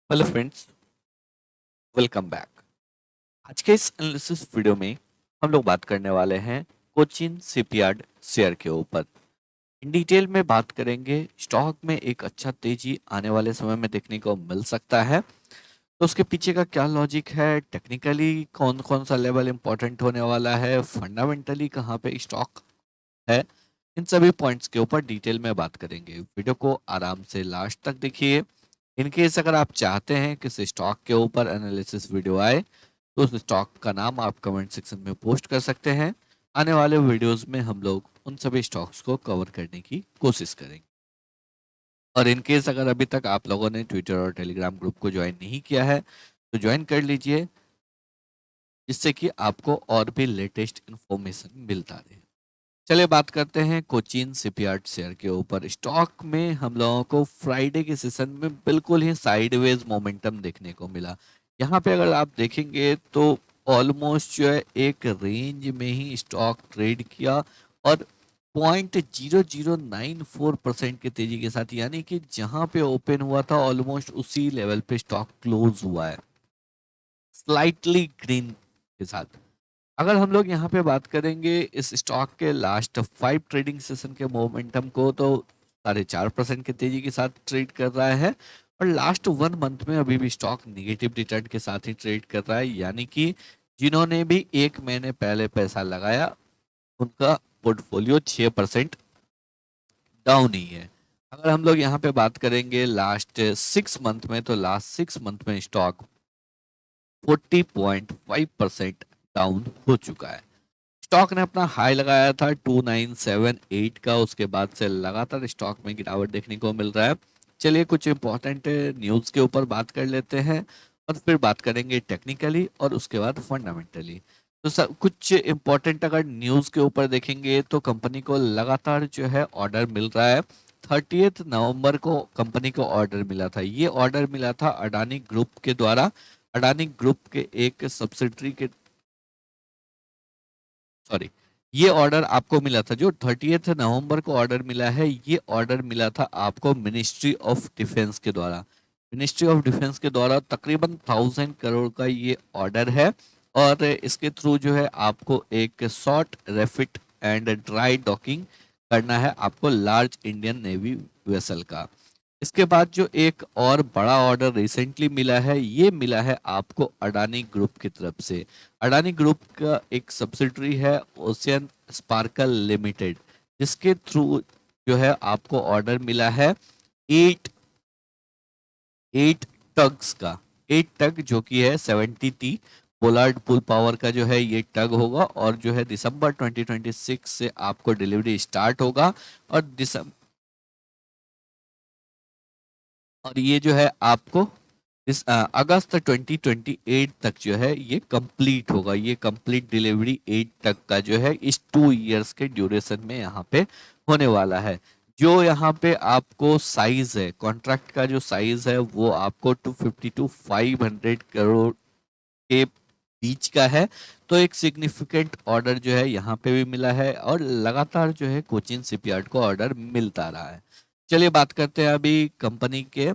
Hello friends, welcome back. आज के इस एनालिसिस वीडियो में हम लोग बात करने वाले हैं कोचिन शिपयार्ड शेयर के ऊपर। इन डिटेल में बात करेंगे स्टॉक में एक अच्छा तेजी आने वाले समय में देखने को मिल सकता है। तो उसके पीछे का क्या लॉजिक है, टेक्निकली कौन कौन सा लेवल इंपॉर्टेंट होने वाला है, फंडामेंटली कहाँ पे स्टॉक है, इन सभी पॉइंट्स के ऊपर डिटेल में बात करेंगे। वीडियो को आराम से लास्ट तक देखिए। इन केस अगर आप चाहते हैं कि इस स्टॉक के ऊपर एनालिसिस वीडियो आए तो उस स्टॉक का नाम आप कमेंट सेक्शन में पोस्ट कर सकते हैं। आने वाले वीडियोस में हम लोग उन सभी स्टॉक्स को कवर करने की कोशिश करेंगे। और इन केस अगर अभी तक आप लोगों ने ट्विटर और टेलीग्राम ग्रुप को ज्वाइन नहीं किया है तो ज्वाइन कर लीजिए, जिससे कि आपको और भी लेटेस्ट इन्फॉर्मेशन मिलता रहे। चलिए बात करते हैं कोचीन शिपयार्ड शेयर के ऊपर। स्टॉक में हम लोगों को फ्राइडे के सेशन में बिल्कुल ही साइडवेज मोमेंटम देखने को मिला। यहाँ पे अगर आप देखेंगे तो ऑलमोस्ट जो है एक रेंज में ही स्टॉक ट्रेड किया और 0.0094% की तेजी के साथ, यानी कि जहां पे ओपन हुआ था ऑलमोस्ट उसी लेवल पे स्टॉक क्लोज हुआ है, स्लाइटली ग्रीन के साथ। अगर हम लोग यहाँ पे बात करेंगे इस स्टॉक के लास्ट 5 ट्रेडिंग सेशन के मोमेंटम को, तो 4.5% की तेजी के साथ ट्रेड कर रहा है। और लास्ट 1 मंथ में अभी भी स्टॉक निगेटिव रिटर्न के साथ ही ट्रेड कर रहा है, यानी कि जिन्होंने भी 1 महीने पहले पैसा लगाया उनका पोर्टफोलियो 6% डाउन ही है। अगर हम लोग यहाँ पे बात करेंगे लास्ट 6 मंथ में, तो लास्ट 6 मंथ में स्टॉक 40.5% डाउन हो चुका है। स्टॉक ने अपना हाई लगाया था 2978 का, उसके बाद से लगातार स्टॉक में गिरावट देखने को मिल रहा है। चलिए कुछ इंपॉर्टेंट न्यूज़ के ऊपर बात कर लेते हैं और फिर बात करेंगे टेक्निकली और उसके बाद फंडामेंटली। तो सब कुछ इंपॉर्टेंट अगर न्यूज़ के ऊपर देखेंगे तो कंपनी को लगातार जो है ऑर्डर मिल रहा है। 30 नवंबर को कंपनी को ऑर्डर मिला था। ये ऑर्डर मिला था अडानी ग्रुप के द्वारा। अडानी ग्रुप के एक सब्सिडरी के, सॉरी, ये ऑर्डर आपको मिला था जो 30 नवंबर को ऑर्डर मिला है, ये ऑर्डर मिला था आपको मिनिस्ट्री ऑफ डिफेंस के द्वारा। मिनिस्ट्री ऑफ डिफेंस के द्वारा तकरीबन 1000 करोड़ का ये ऑर्डर है। और इसके थ्रू जो है आपको एक शॉर्ट रेफिट एंड ड्राई डॉकिंग करना है आपको लार्ज इंडियन नेवी वेसल का। इसके बाद जो एक और बड़ा ऑर्डर रिसेंटली मिला है, ये मिला है आपको अडानी ग्रुप की तरफ से। अडानी ग्रुप का एक सब्सिडरी है ओशियन स्पार्कल लिमिटेड, जिसके थ्रू जो है आपको ऑर्डर मिला है 8 टग्स का। 8 टग जो कि है 70 पोलार्ड पुल पावर का जो है ये टग होगा, और जो है दिसंबर 2026 से आपको डिलीवरी स्टार्ट होगा। और दिसंबर, और ये जो है आपको इस अगस्त 2028 तक जो है ये कंप्लीट होगा। ये कंप्लीट डिलीवरी 8 तक का जो है इस 2 इयर्स के ड्यूरेशन में यहाँ पे होने वाला है। जो यहाँ पे आपको साइज है, कॉन्ट्रैक्ट का जो साइज है वो आपको 250 टू 500 करोड़ के बीच का है। तो एक सिग्निफिकेंट ऑर्डर जो है यहाँ पे भी मिला है और लगातार जो है कोचिन शिपयार्ड को ऑर्डर मिलता रहा है। चलिए बात करते हैं अभी कंपनी के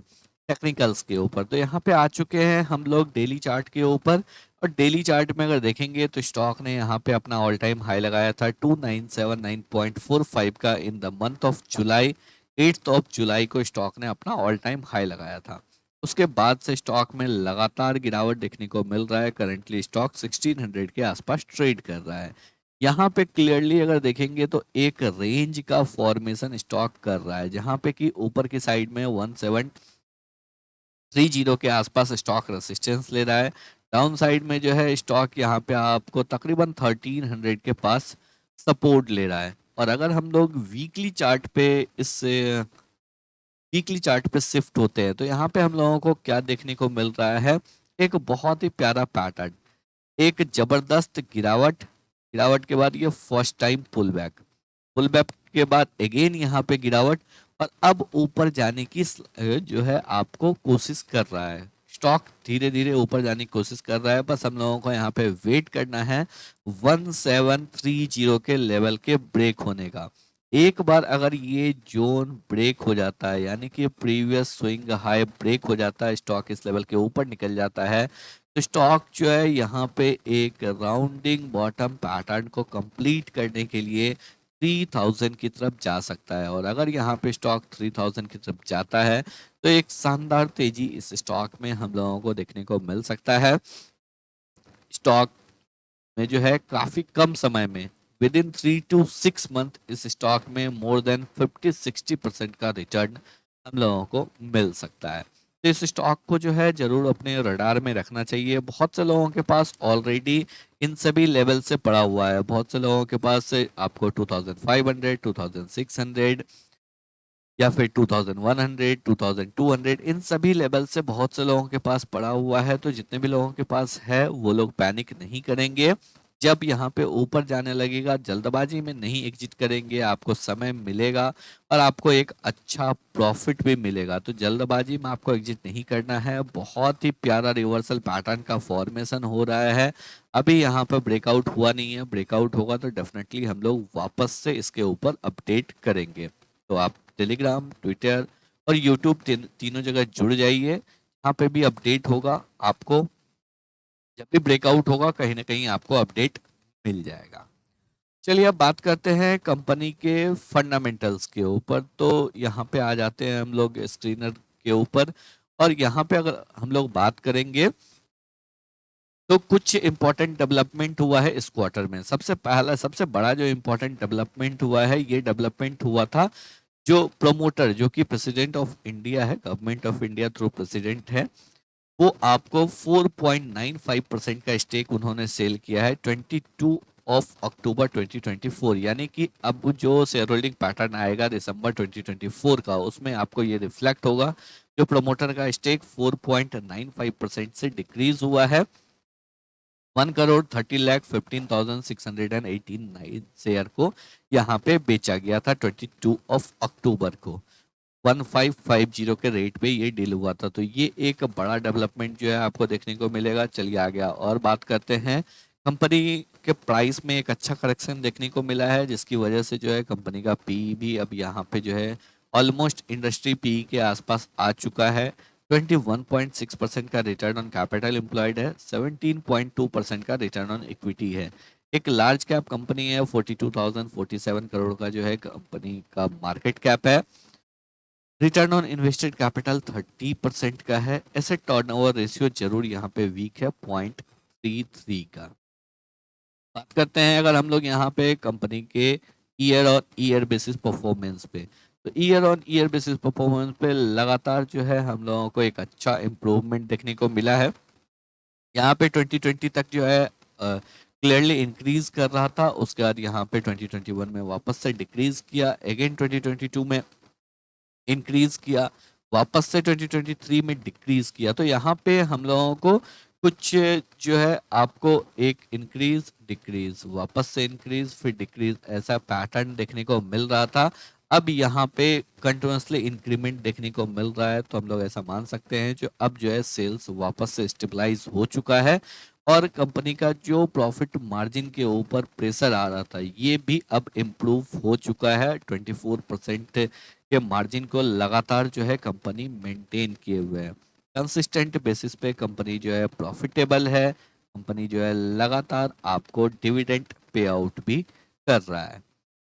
टेक्निकल्स के ऊपर। तो यहाँ पे आ चुके हैं हम लोग डेली चार्ट के ऊपर। और डेली चार्ट में अगर देखेंगे तो स्टॉक ने यहाँ पे अपना ऑल टाइम हाई लगाया था 2979.45 का in the month of July. 8 जुलाई को स्टॉक ने अपना ऑल टाइम हाई लगाया था। उसके बाद से स्टॉक में लगातार गिरावट देखने को मिल रहा है। करंटली स्टॉक 1600 के आसपास ट्रेड कर रहा है। यहाँ पे क्लियरली अगर देखेंगे तो एक रेंज का फॉर्मेशन स्टॉक कर रहा है, जहाँ पे कि ऊपर की साइड में 1730 के आसपास स्टॉक रेसिस्टेंस ले रहा है। डाउन साइड में जो है स्टॉक यहाँ पे आपको तकरीबन 1300 के पास सपोर्ट ले रहा है। और अगर हम लोग वीकली चार्ट पे शिफ्ट होते हैं तो यहाँ पे हम लोगों को क्या देखने को मिल रहा है, एक बहुत ही प्यारा पैटर्न। एक जबरदस्त गिरावट, गिरावट के बाद ये first time pull back, pull back के बाद अगेन यहाँ पे गिरावट, और अब ऊपर जाने की जो है आपको कोशिश कर रहा है। स्टॉक धीरे धीरे ऊपर जाने की कोशिश कर रहा है। बस हम लोगों को यहाँ पे वेट करना है 1730 के लेवल के ब्रेक होने का। एक बार अगर ये जोन ब्रेक हो जाता है, यानी कि प्रीवियस स्विंग हाई ब्रेक हो जाता है, स्टॉक इस लेवल के ऊपर निकल जाता है, तो स्टॉक जो है यहाँ पे एक राउंडिंग बॉटम पैटर्न को कंप्लीट करने के लिए 3000 की तरफ जा सकता है। और अगर यहाँ पे स्टॉक 3000 की तरफ जाता है तो एक शानदार तेजी इस स्टॉक में हम लोगों को देखने को मिल सकता है। स्टॉक में जो है काफी कम समय में, विद इन 3 to 6 मंथ, इस स्टॉक में मोर देन 50-60% का रिटर्न हम लोगों को मिल सकता है। तो इस स्टॉक को जो है जरूर अपने रडार में रखना चाहिए। बहुत से लोगों के पास ऑलरेडी इन सभी लेवल से पड़ा हुआ है। बहुत से लोगों के पास से आपको 2500, 2600 या फिर 2100, 2200, इन सभी लेवल से बहुत से लोगों के पास पड़ा हुआ है। तो जितने भी लोगों के पास है वो लोग पैनिक नहीं करेंगे। जब यहाँ पे ऊपर जाने लगेगा, जल्दबाजी में नहीं एग्जिट करेंगे, आपको समय मिलेगा और आपको एक अच्छा प्रॉफिट भी मिलेगा। तो जल्दबाजी में आपको एग्जिट नहीं करना है। बहुत ही प्यारा रिवर्सल पैटर्न का फॉर्मेशन हो रहा है। अभी यहाँ पर ब्रेकआउट हुआ नहीं है, ब्रेकआउट होगा तो डेफिनेटली हम लोग वापस से इसके ऊपर अपडेट करेंगे। तो आप टेलीग्राम, ट्विटर और यूट्यूब तीनों जगह जुड़ जाइए। यहाँ पे भी अपडेट होगा आपको। जब भी ब्रेकआउट होगा कहीं ना कहीं आपको अपडेट मिल जाएगा। चलिए अब बात करते हैं कंपनी के फंडामेंटल्स के ऊपर। तो यहाँ पे आ जाते हैं हम लोग स्क्रीनर के ऊपर, और यहाँ पे अगर हम लोग बात करेंगे तो कुछ इंपॉर्टेंट डेवलपमेंट हुआ है इस क्वार्टर में। सबसे पहला, सबसे बड़ा जो इंपॉर्टेंट डेवलपमेंट हुआ है, ये डेवलपमेंट हुआ था जो प्रमोटर, जो कि प्रेसिडेंट ऑफ इंडिया है, government of India through president है, वो आपको 4.95% का स्टेक उन्होंने सेल किया है 22 अक्टूबर 2024। यानी कि अब जो शेयर होल्डिंग पैटर्न आएगा दिसंबर 2024 का, उसमें आपको ये रिफ्लेक्ट होगा। जो प्रमोटर का स्टेक 4.95% से डिक्रीज हुआ है। 1,30,15,1689 शेयर को यहाँ पे बेचा गया था 22 अक्टूबर को। 1550 के रेट पे ये डील हुआ था। तो ये एक बड़ा डेवलपमेंट जो है आपको देखने को मिलेगा। चलिए आ गया और बात करते हैं। कंपनी के प्राइस में एक अच्छा करेक्शन देखने को मिला है, जिसकी वजह से जो है कंपनी का पी भी अब यहाँ पे जो है ऑलमोस्ट इंडस्ट्री पी के आसपास आ चुका है। 21.6% का रिटर्न ऑन कैपिटल एम्प्लॉयड है, 17.2% का रिटर्न ऑन इक्विटी है। एक लार्ज कैप कंपनी है, 42,047 करोड़ का जो है कंपनी का मार्केट कैप है। रिटर्न ऑन इन्वेस्टेड कैपिटल 30% का है। एसेट टर्नओवर रेशियो जरूर यहाँ पे वीक है, 0.33 का। बात करते हैं अगर हम लोग यहाँ पे कंपनी के ईयर और ईयर बेसिस परफॉर्मेंस पे, तो year on year basis performance पे लगातार जो है हम लोगों को एक अच्छा इम्प्रूवमेंट देखने को मिला है। यहाँ पे 2020 तक जो है क्लियरली इंक्रीज कर रहा था, उसके बाद यहाँ पे 2021 में वापस से डिक्रीज किया, अगेन 2022 में इंक्रीज किया, वापस से 2023 में डिक्रीज किया। तो यहाँ पे हम लोगों को कुछ जो है आपको एक इंक्रीज डिक्रीज, वापस से इंक्रीज फिर डिक्रीज, ऐसा पैटर्न देखने को मिल रहा था। अब यहाँ पे कंटिन्यूसली इंक्रीमेंट देखने को मिल रहा है। तो हम लोग ऐसा मान सकते हैं जो अब जो है सेल्स वापस से स्टेबलाइज हो चुका है, और कंपनी का जो प्रॉफिट मार्जिन के ऊपर प्रेशर आ रहा था ये भी अब इम्प्रूव हो चुका है। 24% के मार्जिन को लगातार जो है कंपनी मेंटेन किए हुए है। कंसिस्टेंट बेसिस पे कंपनी जो है प्रॉफिटेबल है। कंपनी जो है लगातार आपको डिविडेंड पे आउट भी कर रहा है।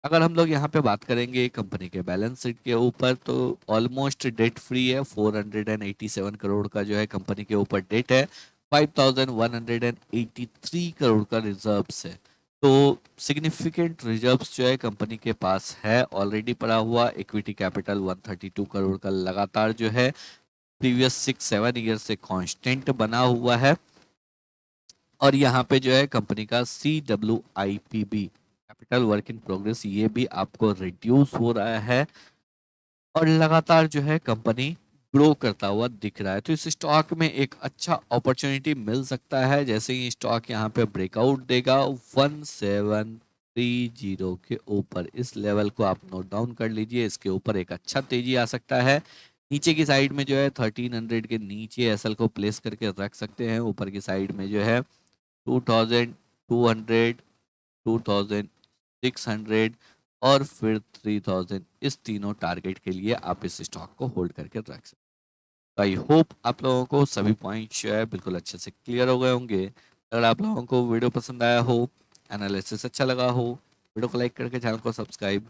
अगर हम लोग यहाँ पे बात करेंगे कंपनी के बैलेंस शीट के ऊपर, तो ऑलमोस्ट डेट फ्री है। 487 करोड़ का जो है कंपनी के ऊपर डेट है। 5183 करोड़ का रिजर्व्स है। तो सिग्निफिकेंट रिजर्व्स जो है कंपनी के पास है ऑलरेडी पड़ा हुआ। इक्विटी कैपिटल 132 करोड़ का लगातार जो है प्रीवियस 6-7 ईयर से कांस्टेंट बना हुआ है। और यहाँ पे जो है कंपनी का CWIPB, capital work in progress, ये भी आपको रिड्यूस हो रहा है और लगातार जो है कंपनी ग्रो करता हुआ दिख रहा है। तो इस स्टॉक में एक अच्छा अपॉर्चुनिटी मिल सकता है। जैसे ही स्टॉक यहाँ पे ब्रेकआउट देगा 1730 के ऊपर, इस लेवल को आप नोट डाउन कर लीजिए, इसके ऊपर एक अच्छा तेजी आ सकता है। नीचे की साइड में जो है 1300 के नीचे एसएल को प्लेस करके रख सकते हैं। ऊपर की साइड में जो है 2200, 2600 और फिर 3000, इस तीनों टारगेट के लिए आप इस स्टॉक को होल्ड करके रख सकते हैं। आई होप आप लोगों को सभी पॉइंट्स जो है बिल्कुल अच्छे से क्लियर हो गए होंगे। अगर आप लोगों को वीडियो पसंद आया हो, एनालिसिस अच्छा लगा हो, वीडियो को लाइक करके चैनल को सब्सक्राइब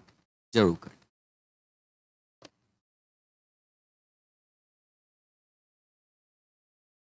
जरूर करें।